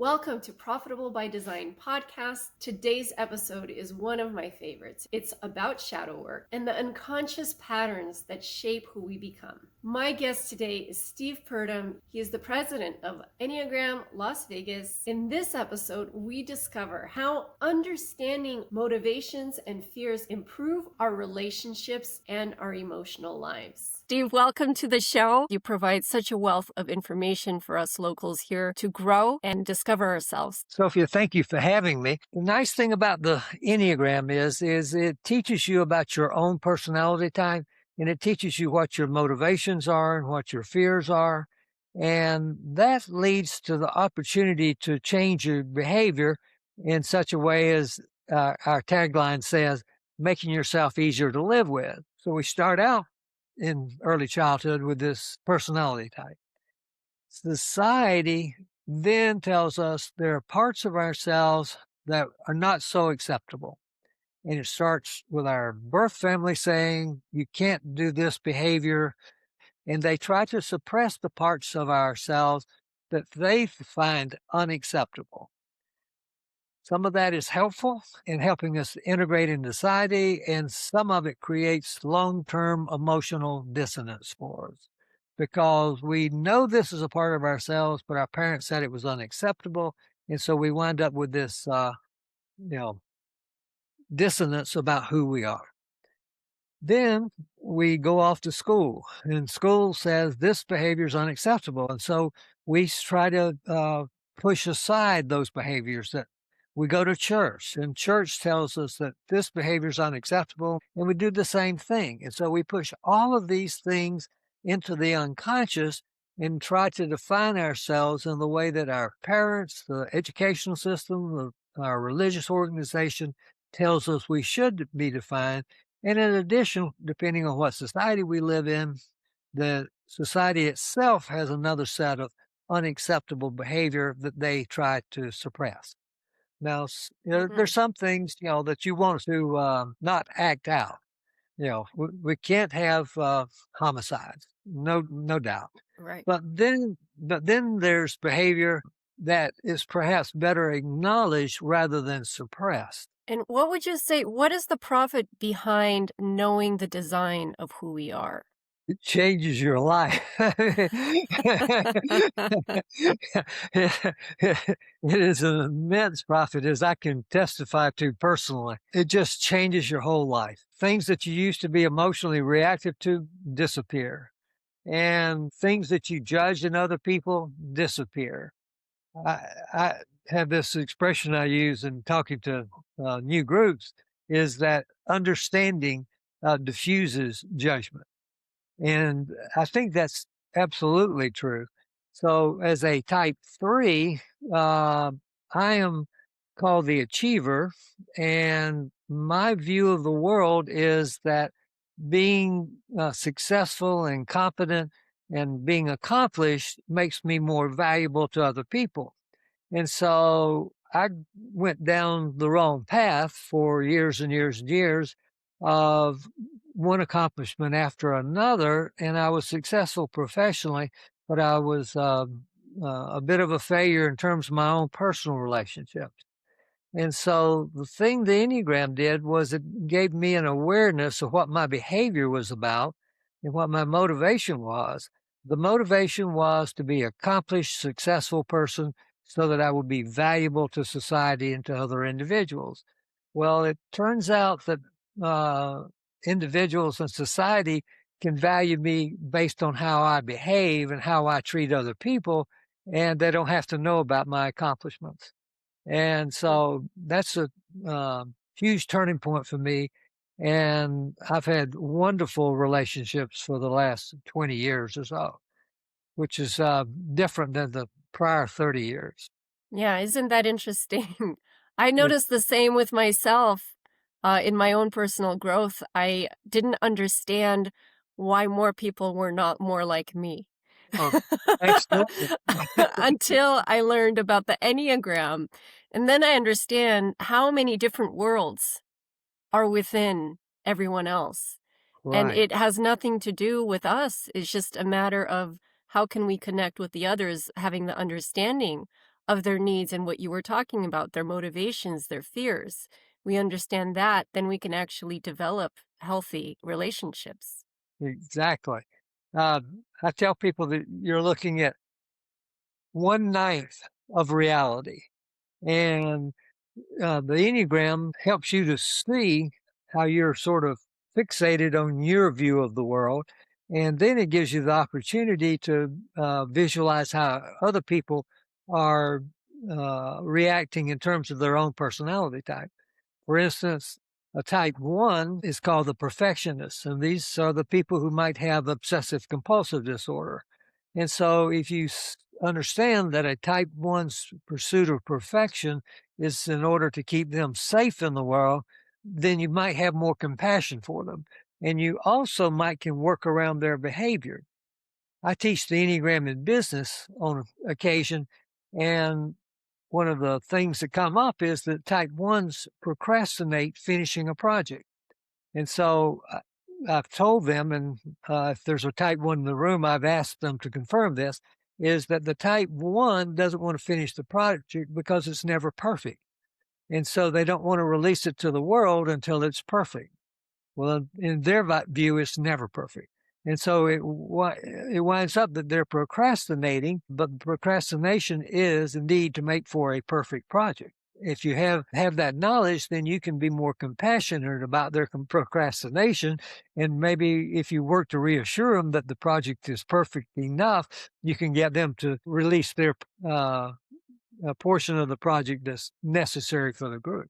Welcome to Profitable by Design podcast. Today's episode is one of my favorites. It's about shadow work and the unconscious patterns that shape who we become. My guest today is Steve Purdom. He is the president of Enneagram Las Vegas. In this episode, we discover how understanding motivations and fears improve our relationships and our emotional lives. Steve, welcome to the show. You provide such a wealth of information for us locals here to grow and discover ourselves. Sophia, thank you for having me. The nice thing about the Enneagram is it teaches you about your own personality type, and it teaches you what your motivations are and what your fears are. And that leads to the opportunity to change your behavior in such a way as our tagline says, making yourself easier to live with. So we start out in early childhood with this personality type. Society then tells us there are parts of ourselves that are not so acceptable. And it starts with our birth family saying, you can't do this behavior. And they try to suppress the parts of ourselves that they find unacceptable. Some of that is helpful in helping us integrate into society, and some of it creates long-term emotional dissonance for us because we know this is a part of ourselves, but our parents said it was unacceptable, and so we wind up with this, dissonance about who we are. Then we go off to school, and school says this behavior is unacceptable, and so we try to push aside those behaviors. That we go to church, and church tells us that this behavior is unacceptable, and we do the same thing. And so we push all of these things into the unconscious and try to define ourselves in the way that our parents, the educational system, our religious organization tells us we should be defined. And in addition, depending on what society we live in, the society itself has another set of unacceptable behavior that they try to suppress. Now, there's some things, that you want to not act out. We can't have homicides, no doubt. Right. But then there's behavior that is perhaps better acknowledged rather than suppressed. And what would you say, what is the profit behind knowing the design of who we are? It changes your life. It is an immense profit, as I can testify to personally. It just changes your whole life. Things that you used to be emotionally reactive to disappear, and things that you judge in other people disappear. I have this expression I use in talking to new groups is that understanding diffuses judgment. And I think that's absolutely true. So as a type 3, I am called the achiever. And my view of the world is that being successful and competent and being accomplished makes me more valuable to other people. And so I went down the wrong path for years and years and years of one accomplishment after another, and I was successful professionally, but I was a bit of a failure in terms of my own personal relationships. And so the thing the Enneagram did was it gave me an awareness of what my behavior was about and what my motivation was. The motivation was to be an accomplished, successful person so that I would be valuable to society and to other individuals. Well, it turns out that individuals and society can value me based on how I behave and how I treat other people, and they don't have to know about my accomplishments. And so that's a huge turning point for me. And I've had wonderful relationships for the last 20 years or so, which is different than the prior 30 years. Yeah, isn't that interesting? I noticed the same with myself in my own personal growth. I didn't understand why more people were not more like me. Oh, absolutely. Until I learned about the Enneagram. And then I understand how many different worlds are within everyone else. And Right. it has nothing to do with us. It's just a matter of how can we connect with the others, having the understanding of their needs and what you were talking about, their motivations, their fears, we understand that, then we can actually develop healthy relationships. Exactly. I tell people that you're looking at one ninth of reality. And the Enneagram helps you to see how you're sort of fixated on your view of the world. And then it gives you the opportunity to visualize how other people are reacting in terms of their own personality type. For instance, a type 1 is called the perfectionist, and these are the people who might have obsessive compulsive disorder. And so, if you understand that a type 1's pursuit of perfection is in order to keep them safe in the world, then you might have more compassion for them. And you also might can work around their behavior. I teach the Enneagram in business on occasion, and one of the things that come up is that type 1s procrastinate finishing a project. And so I've told them, and if there's a type 1 in the room, I've asked them to confirm this, is that the type 1 doesn't want to finish the project because it's never perfect. And so they don't want to release it to the world until it's perfect. Well, in their view, it's never perfect. And so it winds up that they're procrastinating, but procrastination is indeed to make for a perfect project. If you have that knowledge, then you can be more compassionate about their procrastination. And maybe if you work to reassure them that the project is perfect enough, you can get them to release their a portion of the project that's necessary for the group.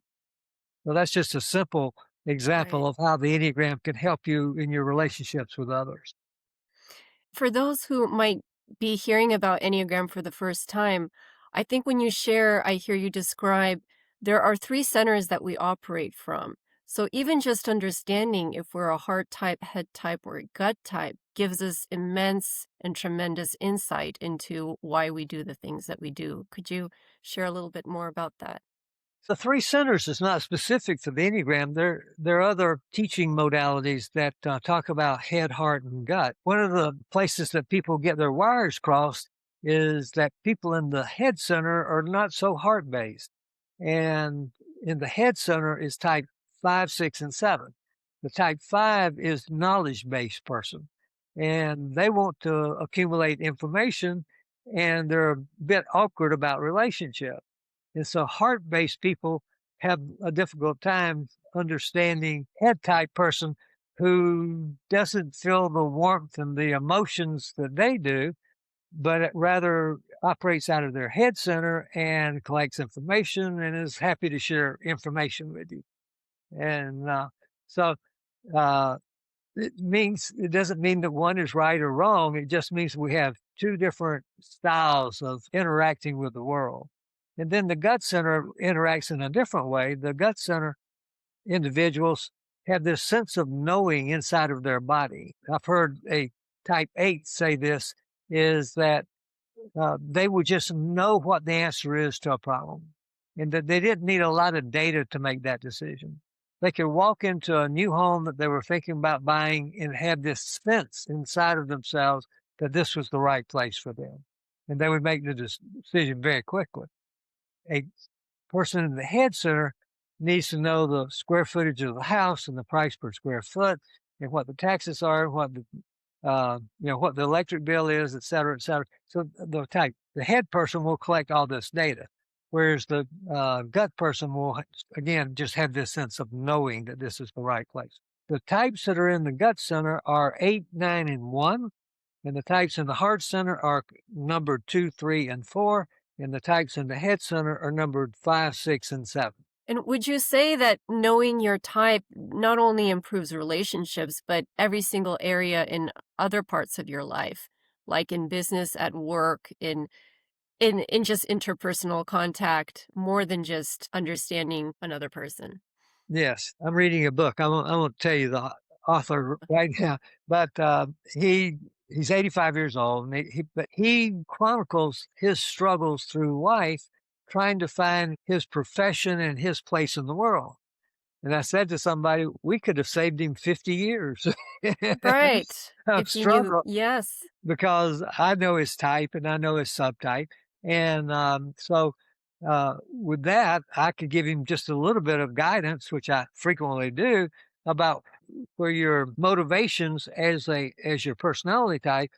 So that's just a simple example Right. of how the Enneagram can help you in your relationships with others. For those who might be hearing about Enneagram for the first time, I think when you share, I hear you describe there are three centers that we operate from. So even just understanding if we're a heart type, head type, or a gut type gives us immense and tremendous insight into why we do the things that we do. Could you share a little bit more about that? The three centers is not specific to the Enneagram. There are other teaching modalities that talk about head, heart, and gut. One of the places that people get their wires crossed is that people in the head center are not so heart based. And in the head center is type 5, 6, and 7. The type 5 is knowledge based person. And they want to accumulate information and they're a bit awkward about relationships. And so heart-based people have a difficult time understanding head type person who doesn't feel the warmth and the emotions that they do, but it rather operates out of their head center and collects information and is happy to share information with you. And so uh, it doesn't mean that one is right or wrong. It just means we have two different styles of interacting with the world. And then the gut center interacts in a different way. The gut center individuals have this sense of knowing inside of their body. I've heard a type 8 say this is that they would just know what the answer is to a problem and that they didn't need a lot of data to make that decision. They could walk into a new home that they were thinking about buying and have this sense inside of themselves that this was the right place for them. And they would make the decision very quickly. A person in the head center needs to know the square footage of the house and the price per square foot and what the taxes are, what the what the electric bill is, et cetera, et cetera. So the head person will collect all this data, whereas the gut person will again just have this sense of knowing that this is the right place. The types that are in the gut center are 8, 9, and 1, and the types in the heart center are numbered 2, 3, and 4, and the types in the head center are numbered 5, 6, and 7. And would you say that knowing your type not only improves relationships, but every single area in other parts of your life, like in business, at work, in just interpersonal contact, more than just understanding another person? Yes, I'm reading a book. I won't tell you the author right now, but he's 85 years old, and but he chronicles his struggles through life, trying to find his profession and his place in the world. And I said to somebody, we could have saved him 50 years Right. of If you knew, struggle yes. because I know his type and I know his subtype. And with that, I could give him just a little bit of guidance, which I frequently do, about where your motivations as your personality type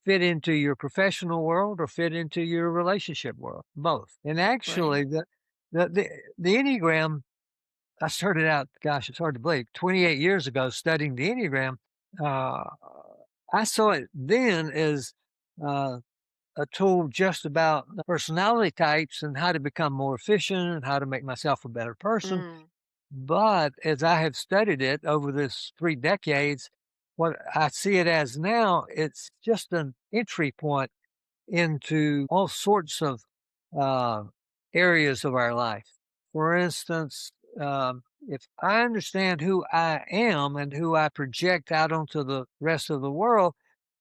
fit into your professional world or fit into your relationship world, both. And Right. actually, the the, the Enneagram, I started out, gosh, it's hard to believe, 28 years ago studying the Enneagram. Uh, I saw it then as uh, a tool just about personality types and how to become more efficient and how to make myself a better person. Mm. But as I have studied it over this 3 decades, what I see it as now, it's just an entry point into all sorts of uh, areas of our life. For instance, if I understand who I am and who I project out onto the rest of the world,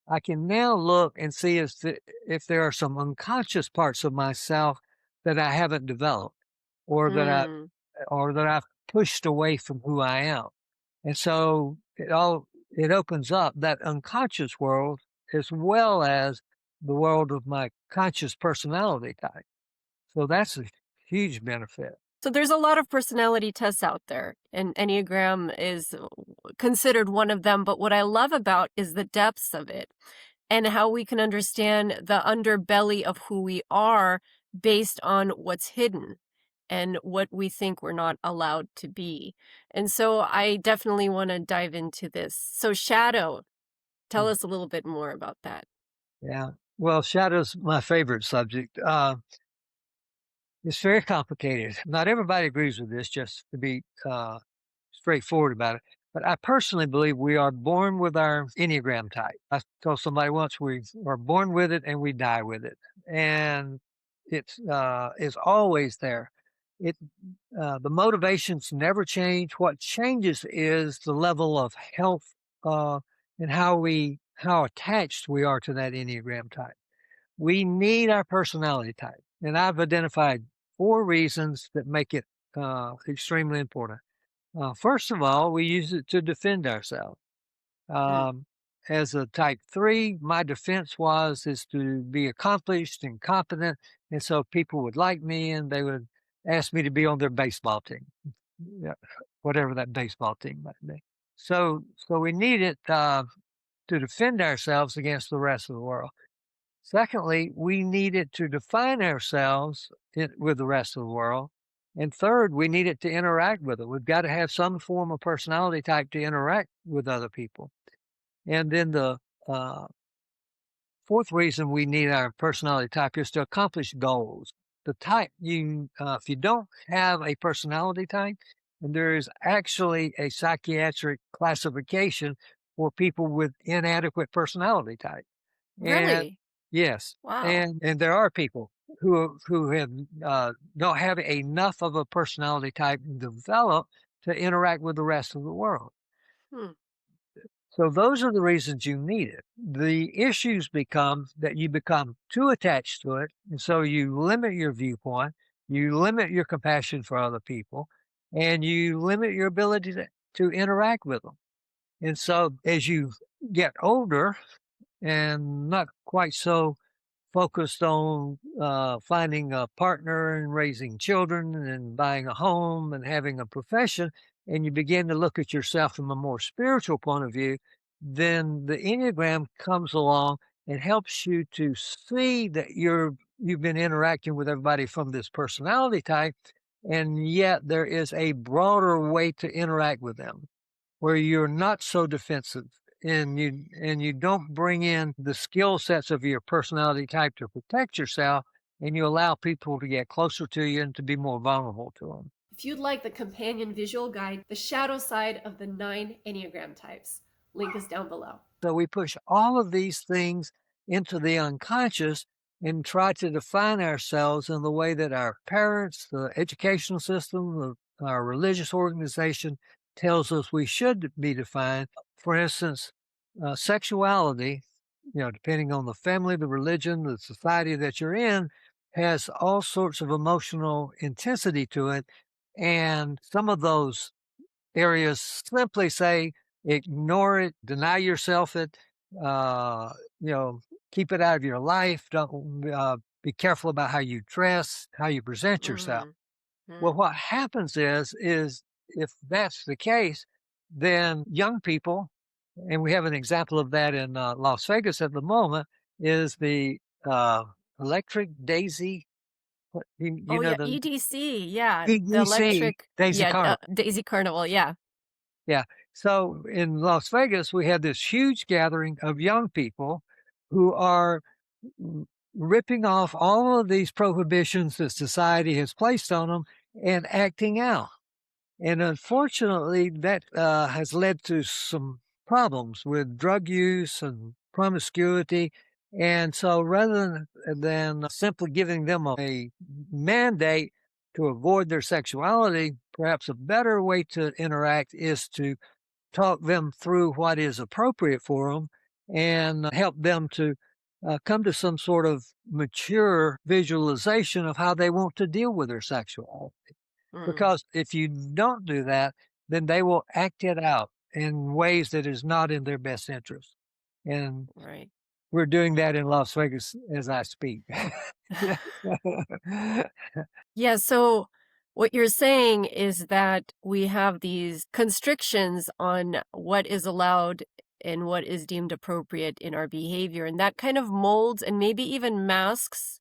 I can now look and see if there are some unconscious parts of myself that I haven't developed or Mm. that I've pushed away from who I am. And so it opens up that unconscious world as well as the world of my conscious personality type. So that's a huge benefit. So there's a lot of personality tests out there, and Enneagram is considered one of them. But what I love about is the depths of it and how we can understand the underbelly of who we are based on what's hidden and what we think we're not allowed to be. And so I definitely want to dive into this. So, shadow, tell Mm. us a little bit more about that. Yeah. Well, shadow's my favorite subject. It's very complicated. Not everybody agrees with this, just to be straightforward about it. But I personally believe we are born with our Enneagram type. I told somebody once we are born with it and we die with it. And it's always there. It The motivations never change. What changes is the level of health and how attached we are to that Enneagram type. We need our personality type. And I've identified 4 reasons that make it extremely important. First of all, we use it to defend ourselves. Mm. Um, as a type 3, my defense is to be accomplished and competent, and so people would like me and they would ask me to be on their baseball team, yeah, whatever that baseball team might be. So we need it to defend ourselves against the rest of the world. Secondly, we need it to define ourselves with the rest of the world. And third, we need it to interact with it. We've got to have some form of personality type to interact with other people. And then the uh, fourth reason we need our personality type is to accomplish goals. The type if you don't have a personality type, and there is actually a psychiatric classification for people with inadequate personality type. And Really? yes, Wow. and there are people who have don't have enough of a personality type developed to interact with the rest of the world. Hmm. So those are the reasons you need it. The issues become that you become too attached to it, and so you limit your viewpoint, you limit your compassion for other people, and you limit your ability to interact with them. And so as you get older and not quite so focused on finding a partner and raising children and buying a home and having a profession, and you begin to look at yourself from a more spiritual point of view, then the Enneagram comes along and helps you to see that you've been interacting with everybody from this personality type, and yet there is a broader way to interact with them where you're not so defensive and you don't bring in the skill sets of your personality type to protect yourself, and you allow people to get closer to you and to be more vulnerable to them. If you'd like the companion visual guide, The Shadow Side of the 9 Enneagram Types, link is down below. So we push all of these things into the unconscious and try to define ourselves in the way that our parents, the educational system, our religious organization tells us we should be defined. For instance, sexuality, depending on the family, the religion, the society that you're in, has all sorts of emotional intensity to it. And some of those areas simply say ignore it, deny yourself it, uh, you know, keep it out of your life. Don't. be careful about how you dress, how you present yourself. Mm, Well, mm. what happens is if that's the case, then young people, and we have an example of that in Las Vegas at the moment, is the uh, electric daisy. You Oh, know yeah, the EDC, yeah, the EDC electric Daisy yeah, Carnival. Daisy Carnival, yeah. Yeah. So in Las Vegas, we had this huge gathering of young people who are r- ripping off all of these prohibitions that society has placed on them and acting out. And unfortunately, that has led to some problems with drug use and promiscuity. And so rather than simply giving them a mandate to avoid their sexuality, perhaps a better way to interact is to talk them through what is appropriate for them and help them to come to some sort of mature visualization of how they want to deal with their sexuality. Mm, Because if you don't do that, then they will act it out in ways that is not in their best interest. And right. we're doing that in Las Vegas as I speak. Yeah. Yeah, so what you're saying is that we have these constrictions on what is allowed and what is deemed appropriate in our behavior, and that kind of molds and maybe even masks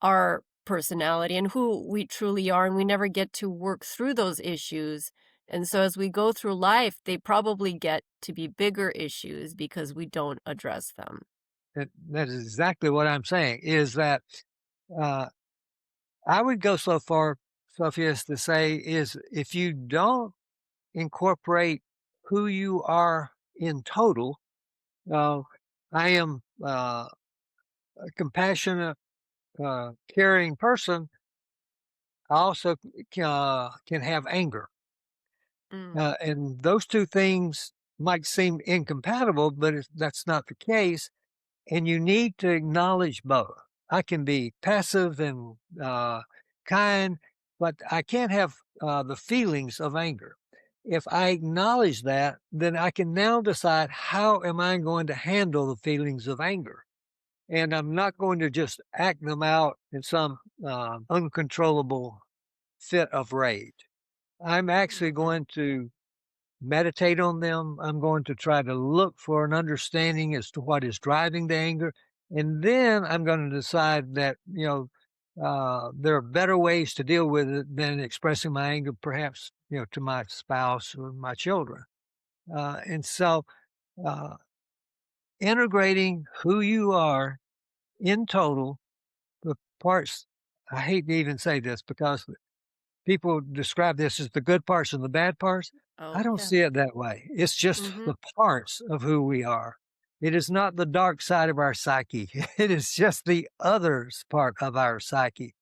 our personality and who we truly are, and we never get to work through those issues. And so as we go through life, they probably get to be bigger issues because we don't address them. That is exactly what I'm saying, is that uh, I would go so far, Sophia, as to say is if you don't incorporate who you are in total, uh, I am a compassionate, caring person. I also can have anger. Mm, And those two things might seem incompatible, but that's not the case. And you need to acknowledge both. I can be passive and kind, but I can't have the feelings of anger. If I acknowledge that, then I can now decide how am I going to handle the feelings of anger. And I'm not going to just act them out in some uncontrollable fit of rage. I'm actually mhm, going to meditate on them. I'm going to try to look for an understanding as to what is driving the anger. And then I'm going to decide that, there are better ways to deal with it than expressing my anger, perhaps, to my spouse or my children. And so uh, integrating who you are in total, the parts, I hate to even say this because people describe this as the good parts and the bad parts. I oh, don't yeah. see it that way. It's just Mhm, the parts of who we are. It is not the dark side of our psyche. It is just the others part of our psyche.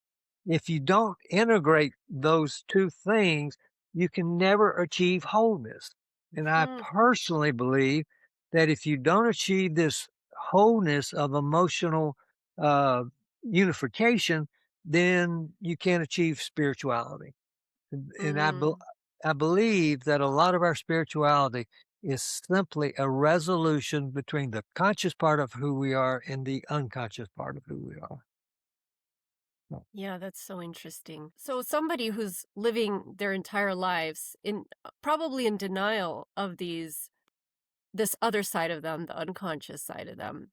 If you don't integrate those two things, you can never achieve wholeness. And I mhm, personally believe that if you don't achieve this wholeness of emotional uh, unification, then you can't achieve spirituality. And mm. I believe that a lot of our spirituality is simply a resolution between the conscious part of who we are and the unconscious part of who we are. So, Yeah, that's so interesting. So somebody who's living their entire lives in probably in denial of this other side of them, the unconscious side of them.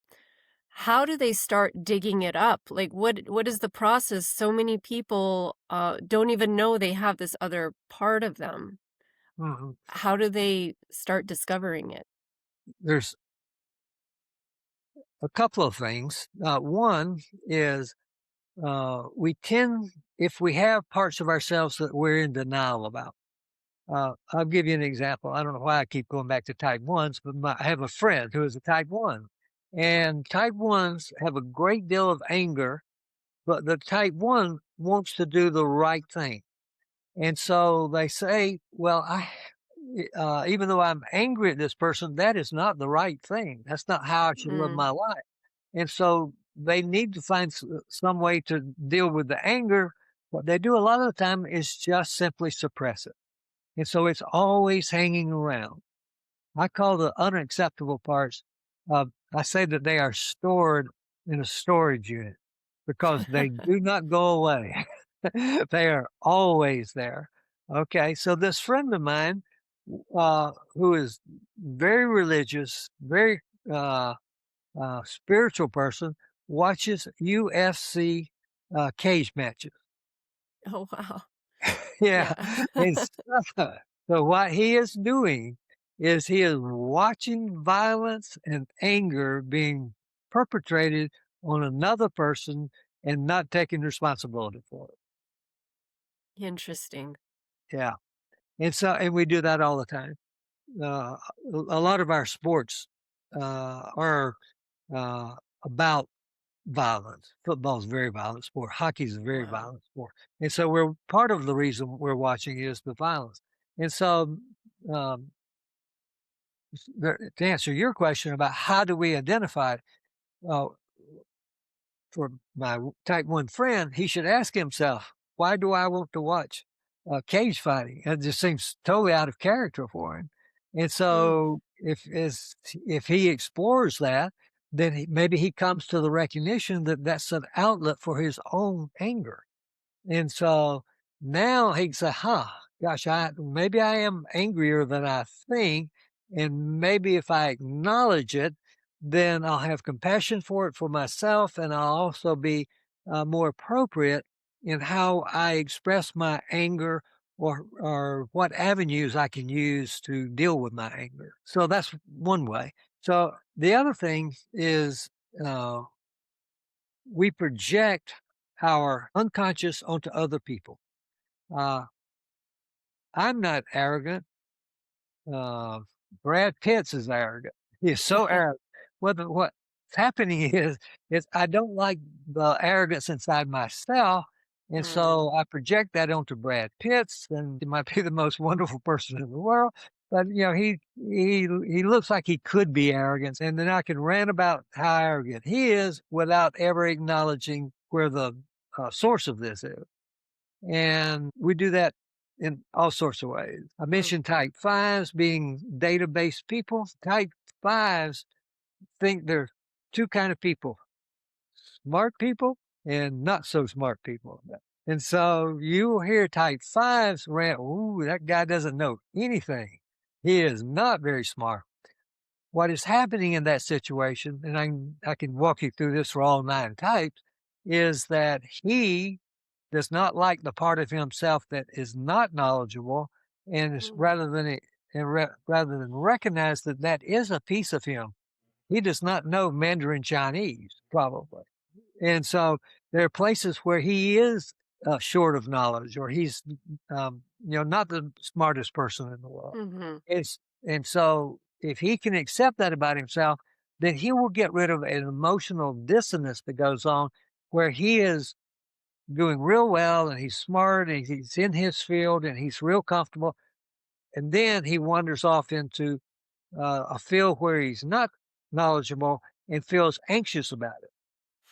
How do they start digging it up? Like what is the process? So many people don't even know they have this other part of them. mhm. How do they start discovering it? There's a couple of things. One is we tend, if we have parts of ourselves that we're in denial about. I'll give you an example. I don't know why I keep going back to type ones, but I have a friend who is a type one. And type ones have a great deal of anger, but the type one wants to do the right thing. And so they say, well, even though I'm angry at this person, that is not the right thing. That's not how I should live Mm, my life. And so they need to find some way to deal with the anger. What they do a lot of the time is just simply suppress it. And so it's always hanging around. I call the unacceptable parts, I say that they are stored in a storage unit. because they do not go away. They are always there. Okay, so this friend of mine, who is very religious, very uh, spiritual person, watches UFC cage matches. Oh, wow. Yeah, Yeah. and so what he is doing is he is watching violence and anger being perpetrated on another person and not taking responsibility for it. Interesting. Yeah, and we do that all the time. A lot of our sports are uh, about violence. Football is a very violent sport. Hockey is a very Wow. violent sport, and so we're part of the reason we're watching is the violence. And so, um, to answer your question about how do we identify it, uh, for my type 1 friend, he should ask himself, why do I want to watch cage fighting? It just seems totally out of character for him. And Hmm. so if he explores that, then maybe he comes to the recognition that that's an outlet for his own anger. And so now he can say, huh, gosh, maybe I am angrier than I think. And maybe if I acknowledge it, then I'll have compassion for it for myself. And I'll also be more appropriate in how I express my anger or what avenues I can use to deal with my anger. So that's one way. So the other thing is, uh, we project our unconscious onto other people. Uh, I'm not arrogant. Uh, Brad Pitts is arrogant. He's so arrogant. What's happening is I don't like the arrogance inside myself, and Mm. so I project that onto Brad Pitts, and he might be the most wonderful person in the world. But he looks like he could be arrogant, and then I can rant about how arrogant he is without ever acknowledging where the source of this is. And we do that in all sorts of ways. I Mm. mentioned type fives being database people. Type fives think there's two kind of people, smart people and not so smart people. And so you will hear type fives rant, ooh, that guy doesn't know anything. He is not very smart. What is happening in that situation, and I can walk you through this for all 9 types, is that he does not like the part of himself that is not knowledgeable, and is, Mm. rather than recognize that that is a piece of him, he does not know Mandarin Chinese, probably. And so there are places where he is short of knowledge, or he's, not the smartest person in the world. Mhm. It's and so if he can accept that about himself, then he will get rid of an emotional dissonance that goes on, where he is doing real well and he's smart and he's in his field and he's real comfortable. And then he wanders off into a field where he's not knowledgeable and feels anxious about it.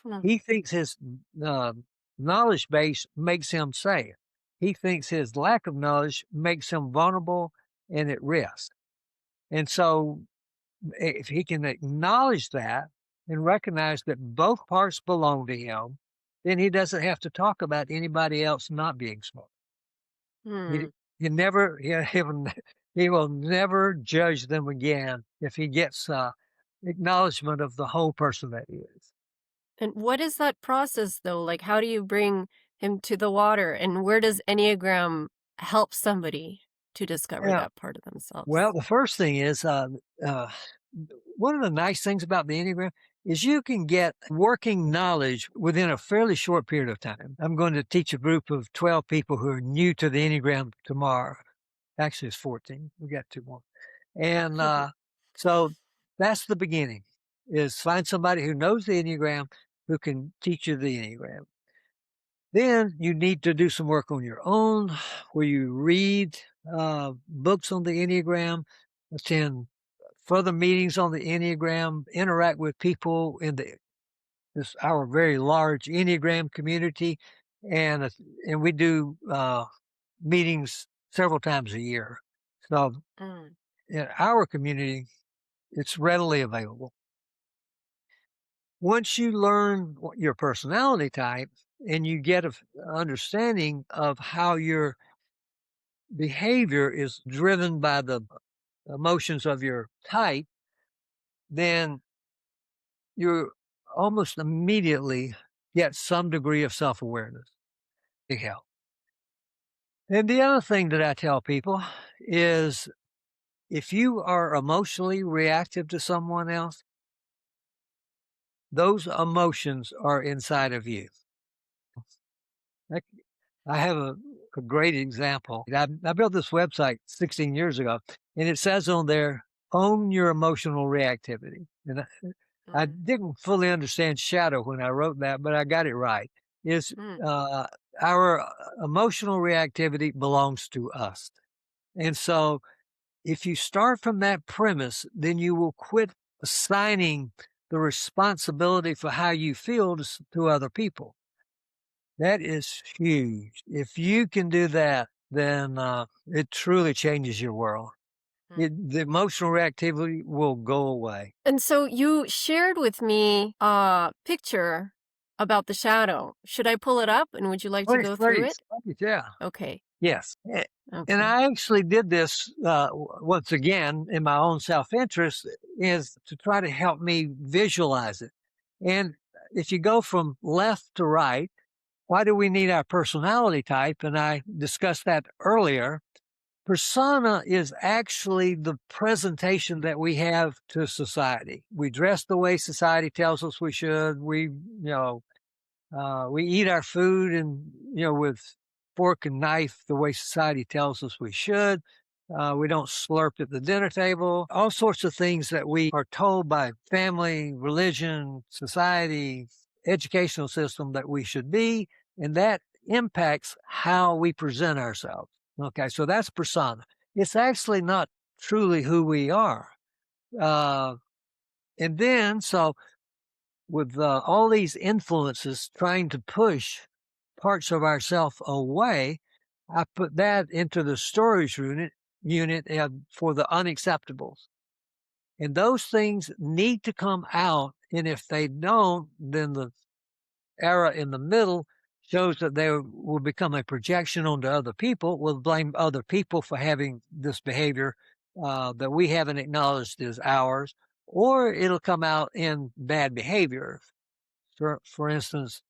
Hmm. He thinks his uh, knowledge base makes him safe. He thinks his lack of knowledge makes him vulnerable and at risk. And so, if he can acknowledge that and recognize that both parts belong to him, then he doesn't have to talk about anybody else not being smart. He, Hmm. he never, he will never judge them again if he gets acknowledgement of the whole person that he is. And what is that process though? Like, how do you bring him to the water? And where does Enneagram help somebody to discover Yeah. that part of Well, themselves? the first thing is uh, one of the nice things about the Enneagram is you can get working knowledge within a fairly short period of time. I'm going to teach a group of 12 people who are new to the Enneagram tomorrow. Actually, it's 14. We got 2 more. And so that's the beginning, is find somebody who knows the Enneagram who can teach you the Enneagram. Then you need to do some work on your own, where you read books on the Enneagram, attend further meetings on the Enneagram, interact with people in this our very large Enneagram community, and and we do meetings several times a year. So Mm. in our community, it's readily available. Once you learn your personality type and you get a understanding of how your behavior is driven by the emotions of your type, then you almost immediately get some degree of self-awareness. Big help. And the other thing that I tell people is if you are emotionally reactive to someone else, those emotions are inside of you. Like, I have a great example. I built this website 16 years ago, and it says on there, own your emotional reactivity. And I Mm, didn't fully understand shadow when I wrote that, but I got it right. Is mm, uh, our emotional reactivity belongs to us. And so if you start from that premise, then you will quit assigning the responsibility for how you feel to other people. That is huge. If you can do that, then it truly changes your world. mm. The emotional reactivity will go away. And so you shared with me a picture about the shadow. Should I pull it up and would you like to Please, go through please. it? Yeah. Okay. Yes. And Okay. I actually did this once again in my own self interest, is to try to help me visualize it. And if you go from left to right, why do we need our personality type? And I discussed that earlier. Persona is actually the presentation that we have to society. We dress the way society tells us we should. We eat our food and, with fork and knife the way society tells us we should. We don't slurp at the dinner table. All sorts of things that we are told by family, religion, society, educational system that we should be. And that impacts how we present ourselves. Okay, so that's persona. It's actually not truly who we are. Uh, and then, so with all these influences trying to push parts of ourself away, I put that into the storage unit for the unacceptables. And those things need to come out. And if they don't, then the era in the middle shows that they will become a projection onto other people. We'll blame other people for having this behavior that we haven't acknowledged as ours, or it'll come out in bad behavior. For instance,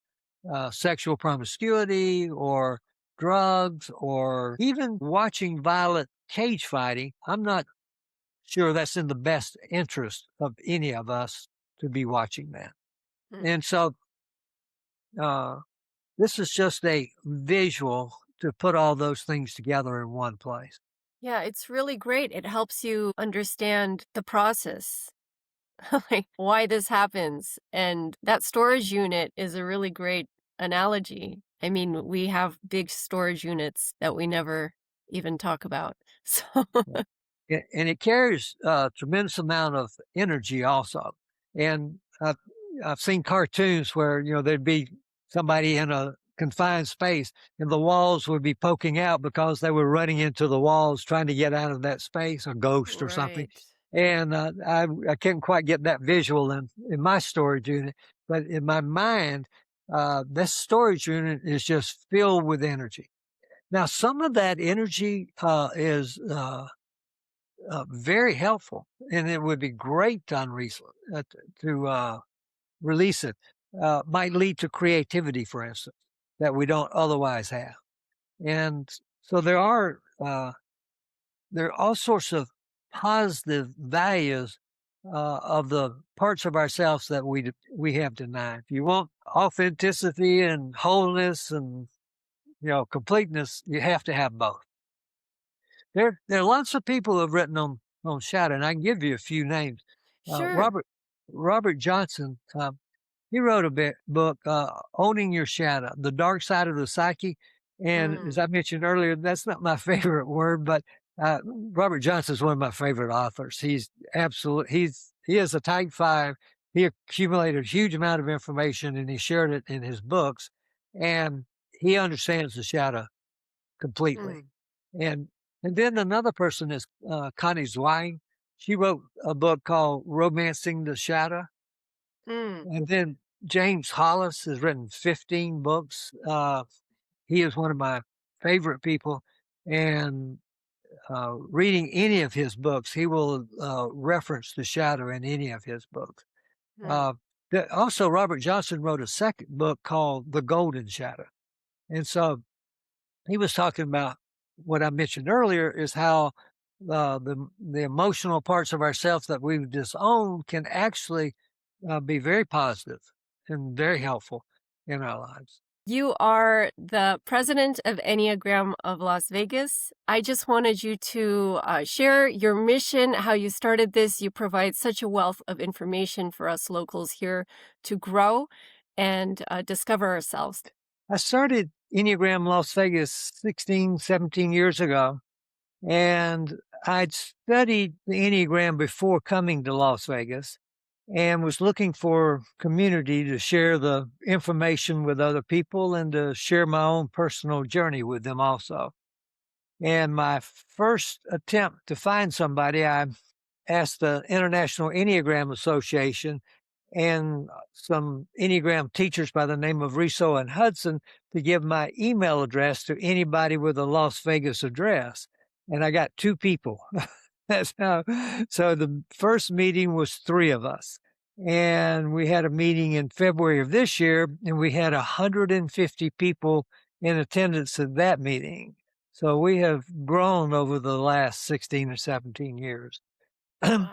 sexual promiscuity or drugs or even watching violent cage fighting. I'm not sure that's in the best interest of any of us to be watching that. Mm. And so uh, this is just a visual to put all those things together in one place. Yeah, it's really great. It helps you understand the process, like why this happens. And that storage unit is a really great analogy. I mean, we have big storage units that we never even talk about. So, And it carries a tremendous amount of energy also. And I've seen cartoons where, there'd be somebody in a confined space and the walls would be poking out because they were running into the walls trying to get out of that space, a ghost or something. right. And I couldn't quite get that visual in my storage unit, but in my mind, this storage unit is just filled with energy. Now, some of that energy is very helpful, and it would be great to release it. Might lead to creativity, for instance, that we don't otherwise have. And so there are all sorts of positive values of the parts of ourselves that we have denied. If you want authenticity and wholeness and completeness, you have to have both. There are lots of people who have written on shadow, and I can give you a few names. Uh, Sure. Robert Robert Johnson, he wrote a book, "Owning Your Shadow: The Dark Side of the Psyche." And as Mm, I mentioned earlier, that's not my favorite word, but Robert Johnson is one of my favorite authors. He is a Type 5. He accumulated a huge amount of information, and he shared it in his books, and he understands the shadow completely. mm, And and then another person is Connie Zweig. She wrote a book called "Romancing the Shadow," Mm. And then James Hollis has written 15 books. He is one of my favorite people. And reading any of his books, he will reference the shadow in any of his books. Mm. Uh, Also, Robert Johnson wrote a second book called The Golden Shadow. And so he was talking about what I mentioned earlier is how the emotional parts of ourselves that we've disowned can actually be very positive and very helpful in our lives. You are the president of Enneagram of Las Vegas. I just wanted you to share your mission, how you started this. You provide such a wealth of information for us locals here to grow and discover ourselves. I started Enneagram Las Vegas 16, 17 years ago, and I'd studied the Enneagram before coming to Las Vegas and was looking for community to share the information with other people and to share my own personal journey with them also. And my first attempt to find somebody, I asked the International Enneagram Association and some Enneagram teachers by the name of Riso and Hudson to give my email address to anybody with a Las Vegas address. And I got two people. That's how, so the first meeting was three of us. And we had a meeting in February of this year, and we had 150 people in attendance at that meeting. So we have grown over the last 16 or 17 years. Wow.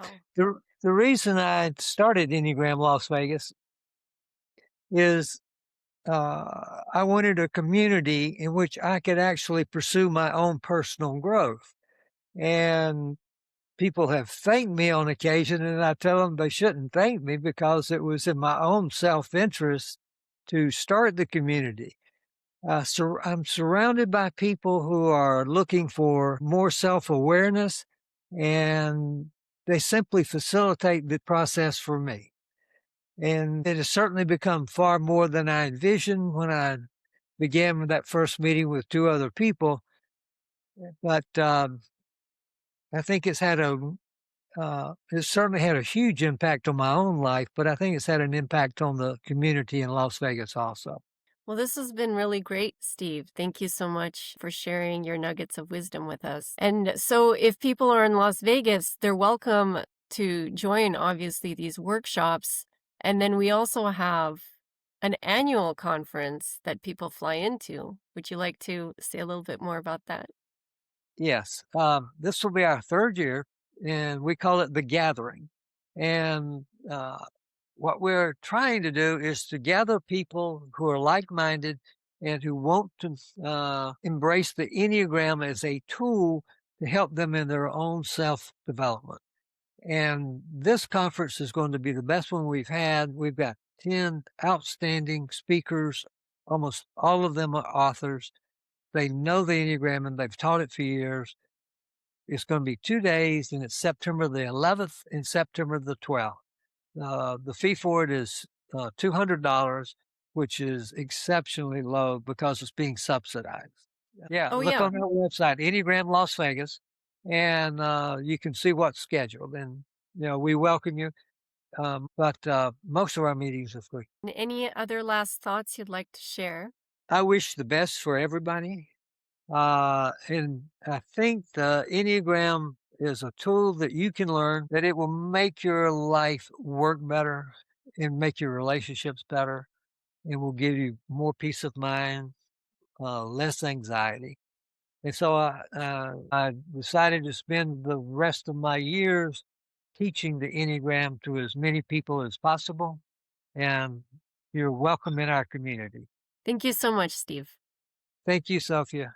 The reason I started Enneagram Las Vegas is I wanted a community in which I could actually pursue my own personal growth. And people have thanked me on occasion, and I tell them they shouldn't thank me because it was in my own self interest to start the community. I'm surrounded by people who are looking for more self awareness, and they simply facilitate the process for me. And it has certainly become far more than I envisioned when I began with that first meeting with two other people. But I think it's certainly had a huge impact on my own life, but I think it's had an impact on the community in Las Vegas also. Well, this has been really great, Steve. Thank you so much for sharing your nuggets of wisdom with us. And so, if people are in Las Vegas, they're welcome to join, obviously, these workshops. And then we also have an annual conference that people fly into. Would you like to say a little bit more about that? Yes, this will be our third year, and we call it the Gathering. And what we're trying to do is to gather people who are like-minded and who want to embrace the Enneagram as a tool to help them in their own self-development. And this conference is going to be the best one we've had. We've got 10 outstanding speakers. Almost all of them are authors. They know the Enneagram and they've taught it for years. It's going to be 2 days, and it's September the 11th and September the 12th. The fee for it is $200, which is exceptionally low because it's being subsidized. Yeah, Oh, look yeah. on our website, Enneagram Las Vegas, and you can see what's scheduled. And we welcome you. But most of our meetings are free. And any other last thoughts you'd like to share? I wish the best for everybody. And I think the Enneagram is a tool that you can learn that it will make your life work better and make your relationships better and will give you more peace of mind, less anxiety. And so I decided to spend the rest of my years teaching the Enneagram to as many people as possible. And you're welcome in our community. Thank you so much, Steve. Thank you, Sophia.